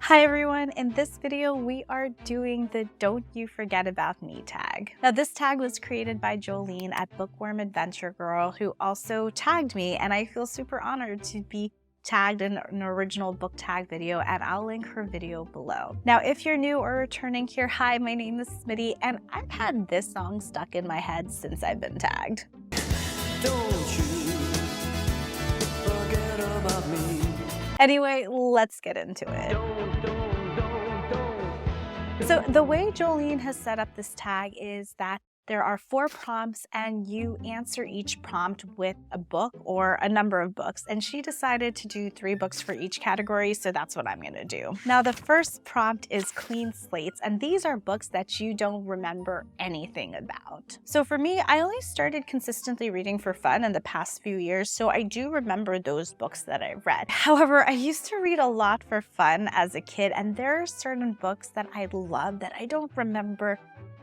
Hi everyone, in this video we are doing the Don't You Forget About Me tag. Now this tag was created by Jolene at Bookworm Adventure Girl, who also tagged me, and I feel super honored to be tagged in an original book tag video, and I'll link her video below. Now if you're new or returning here, hi, my name is Smitty and I've had this song stuck in my head since I've been tagged. Don't you forget about me. Anyway, let's get into it. So the way Jolene has set up this tag is that there are 4 prompts and you answer each prompt with a book or a number of books. And she decided to do 3 books for each category, so that's what I'm gonna do. Now the first prompt is clean slates, and these are books that you don't remember anything about. So for me, I only started consistently reading for fun in the past few years, so I do remember those books that I've read. However, I used to read a lot for fun as a kid, and there are certain books that I love that I don't remember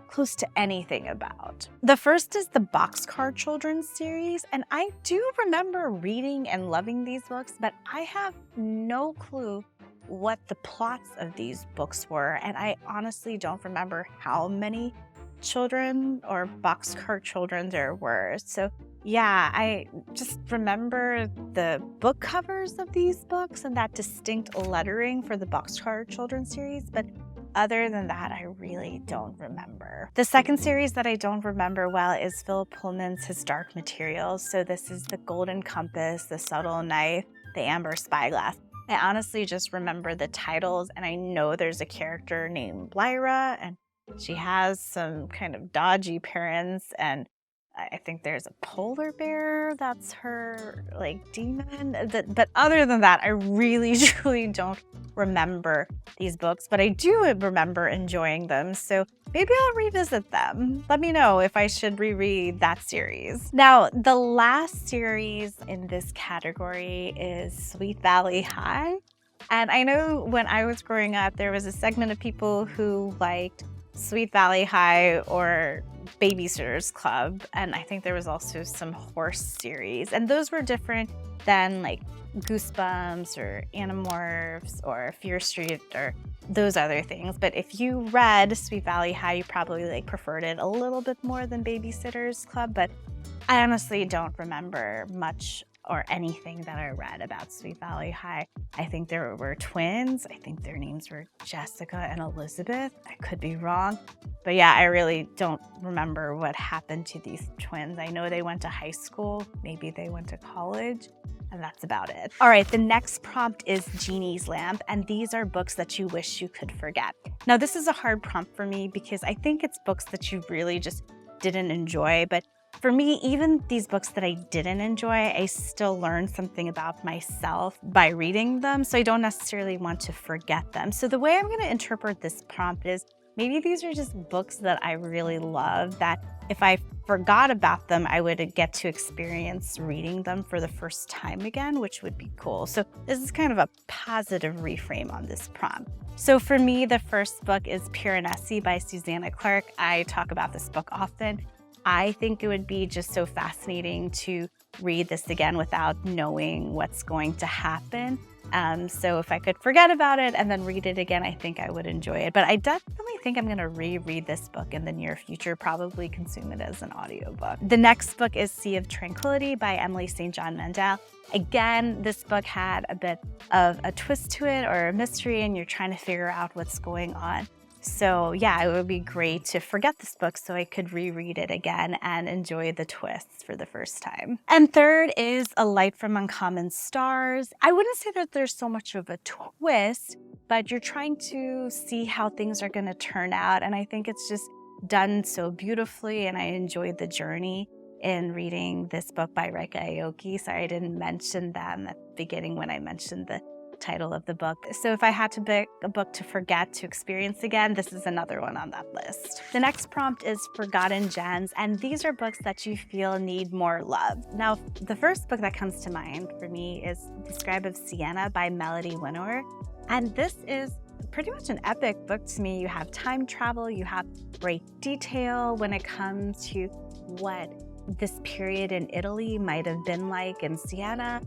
close to anything about. The first is the Boxcar Children's series, and I do remember reading and loving these books, but I have no clue what the plots of these books were, and I honestly don't remember how many children or Boxcar Children there were. So yeah, I just remember the book covers of these books and that distinct lettering for the Boxcar Children's series, but other than that, I really don't remember. The second series that I don't remember well is Philip Pullman's His Dark Materials. So this is The Golden Compass, The Subtle Knife, The Amber Spyglass. I honestly just remember the titles, and I know there's a character named Lyra, and she has some kind of dodgy parents, and I think there's a polar bear that's her demon. But other than that, I really truly don't remember these books, but I do remember enjoying them. So maybe I'll revisit them. Let me know if I should reread that series. Now, the last series in this category is Sweet Valley High. And I know when I was growing up, there was a segment of people who liked Sweet Valley High or Babysitter's Club, and I think there was also some horse series, and those were different than like Goosebumps or Animorphs or Fear Street or those other things. But if you read Sweet Valley High, you probably preferred it a little bit more than Babysitter's Club, but I honestly don't remember much or anything that I read about Sweet Valley High. I think there were twins. I think their names were Jessica and Elizabeth. I could be wrong. But yeah, I really don't remember what happened to these twins. I know they went to high school, maybe they went to college, and that's about it. All right, the next prompt is Genie's Lamp, and these are books that you wish you could forget. Now, this is a hard prompt for me because I think it's books that you really just didn't enjoy, but for me, even these books that I didn't enjoy, I still learned something about myself by reading them, so I don't necessarily want to forget them. So the way I'm going to interpret this prompt is maybe these are just books that I really love that if I forgot about them, I would get to experience reading them for the first time again, which would be cool. So this is kind of a positive reframe on this prompt. So for me, the first book is Piranesi by Susanna Clarke. I talk about this book often. I think it would be just so fascinating to read this again without knowing what's going to happen. So if I could forget about it and then read it again, I think I would enjoy it. But I definitely think I'm going to reread this book in the near future, probably consume it as an audiobook. The next book is Sea of Tranquility by Emily St. John Mandel. Again, this book had a bit of a twist to it or a mystery, and you're trying to figure out what's going on. So yeah, it would be great to forget this book so I could reread it again and enjoy the twists for the first time. And third is A Light from Uncommon Stars. I wouldn't say that there's so much of a twist, but you're trying to see how things are going to turn out. And I think it's just done so beautifully, and I enjoyed the journey in reading this book by Rika Aoki. Sorry, I didn't mention them at the beginning when I mentioned the title of the book. So if I had to pick a book to forget to experience again, this is another one on that list. The next prompt is Forgotten Gems, and these are books that you feel need more love. Now, the first book that comes to mind for me is The Scribe of Siena by Melody Winnower, and this is pretty much an epic book to me. You have time travel, you have great detail when it comes to what this period in Italy might have been like in Siena.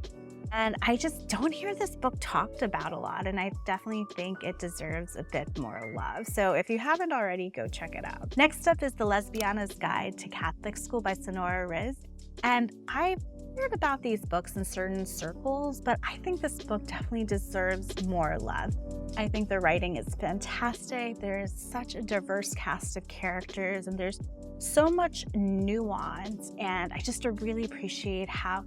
And I just don't hear this book talked about a lot, and I definitely think it deserves a bit more love. So if you haven't already, go check it out. Next up is The Lesbiana's Guide to Catholic School by Sonora Riz. And I've heard about these books in certain circles, but I think this book definitely deserves more love. I think the writing is fantastic. There's such a diverse cast of characters, and there's so much nuance, and I just really appreciate how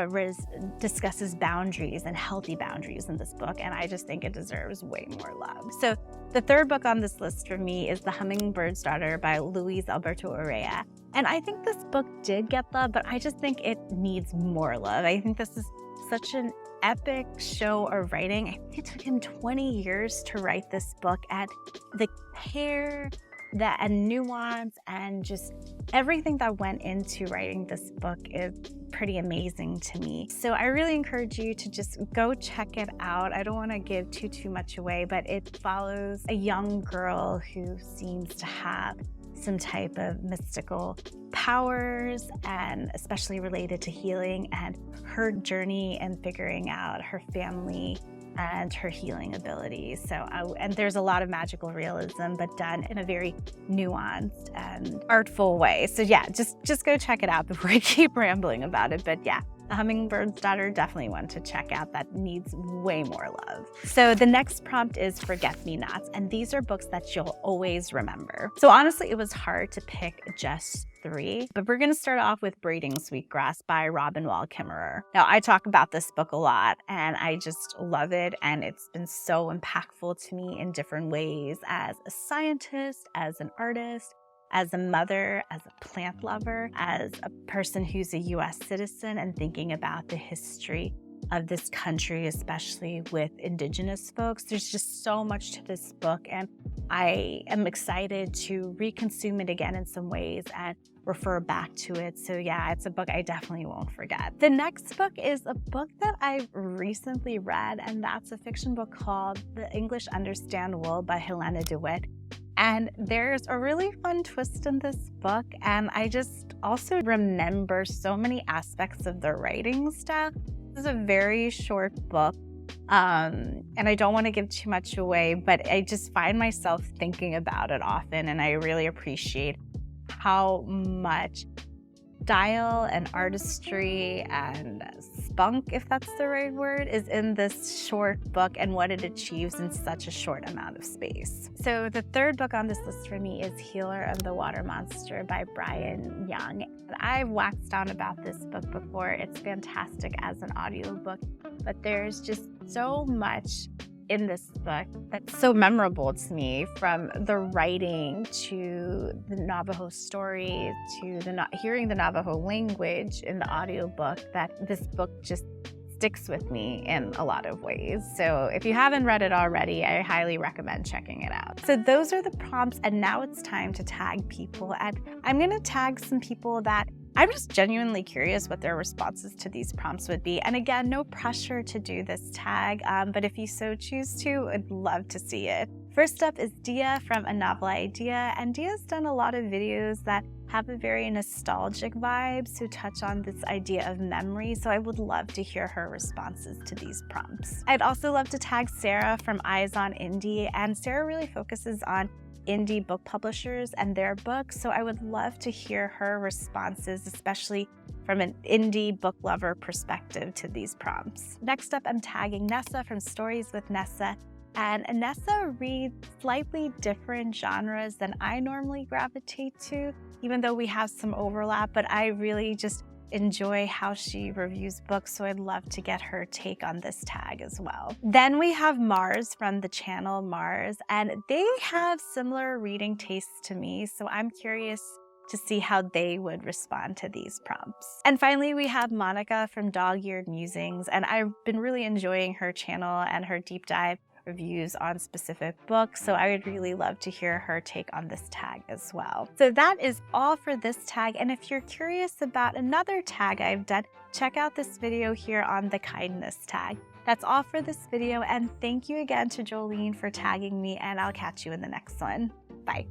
Riz discusses boundaries and healthy boundaries in this book, and I just think it deserves way more love. So the third book on this list for me is The Hummingbird's Daughter by Luis Alberto Urrea. And I think this book did get love, but I just think it needs more love. I think this is such an epic show of writing. I think it took him 20 years to write this book, and the care and nuance and just everything that went into writing this book is pretty amazing to me. So I really encourage you to just go check it out. I don't want to give too much away, but it follows a young girl who seems to have some type of mystical powers, and especially related to healing, and her journey and figuring out her family and her healing abilities. And there's a lot of magical realism, but done in a very nuanced and artful way. So yeah, just go check it out before I keep rambling about it. But yeah, The Hummingbird's Daughter, definitely one to check out that needs way more love. So the next prompt is Forget-Me-Nots, and these are books that you'll always remember. So honestly, it was hard to pick just 3, but we're gonna start off with Braiding Sweetgrass by Robin Wall Kimmerer. Now, I talk about this book a lot, and I just love it, and it's been so impactful to me in different ways as a scientist, as an artist, as a mother, as a plant lover, as a person who's a US citizen and thinking about the history of this country, especially with Indigenous folks. There's just so much to this book, and I am excited to reconsume it again in some ways and refer back to it. So yeah, it's a book I definitely won't forget. The next book is a book that I recently read, and that's a fiction book called The English Understandable by Helena DeWitt. And there's a really fun twist in this book, and I just also remember so many aspects of the writing style. This is a very short book, and I don't want to give too much away, but I just find myself thinking about it often, and I really appreciate how much style and artistry and spunk, if that's the right word, is in this short book and what it achieves in such a short amount of space. So the third book on this list for me is Healer of the Water Monster by Brian Young. I've waxed on about this book before. It's fantastic as an audiobook, but there's just so much in this book that's so memorable to me, from the writing to the Navajo story to hearing the Navajo language in the audiobook, that this book just sticks with me in a lot of ways. So if you haven't read it already, I highly recommend checking it out. So those are the prompts, and now it's time to tag people. And I'm gonna tag some people that I'm just genuinely curious what their responses to these prompts would be. And again, no pressure to do this tag, but if you so choose to, I'd love to see it. First up is Dia from A Novel Idea, and Dia's done a lot of videos that have a very nostalgic vibe, so touch on this idea of memory, so I would love to hear her responses to these prompts. I'd also love to tag Sarah from Eyes on Indie, and Sarah really focuses on indie book publishers and their books, so I would love to hear her responses, especially from an indie book lover perspective to these prompts. Next up, I'm tagging Nessa from Stories with Nessa, and Nessa reads slightly different genres than I normally gravitate to, even though we have some overlap, but I really just enjoy how she reviews books, so I'd love to get her take on this tag as well. Then we have Mars from the channel Mars, and they have similar reading tastes to me, so I'm curious to see how they would respond to these prompts. And finally, we have Monica from Dog-Eared Musings, and I've been really enjoying her channel and her deep dive reviews on specific books, so I would really love to hear her take on this tag as well. So that is all for this tag, and if you're curious about another tag I've done, check out this video here on the kindness tag. That's all for this video, and thank you again to Jolene for tagging me, and I'll catch you in the next one. Bye.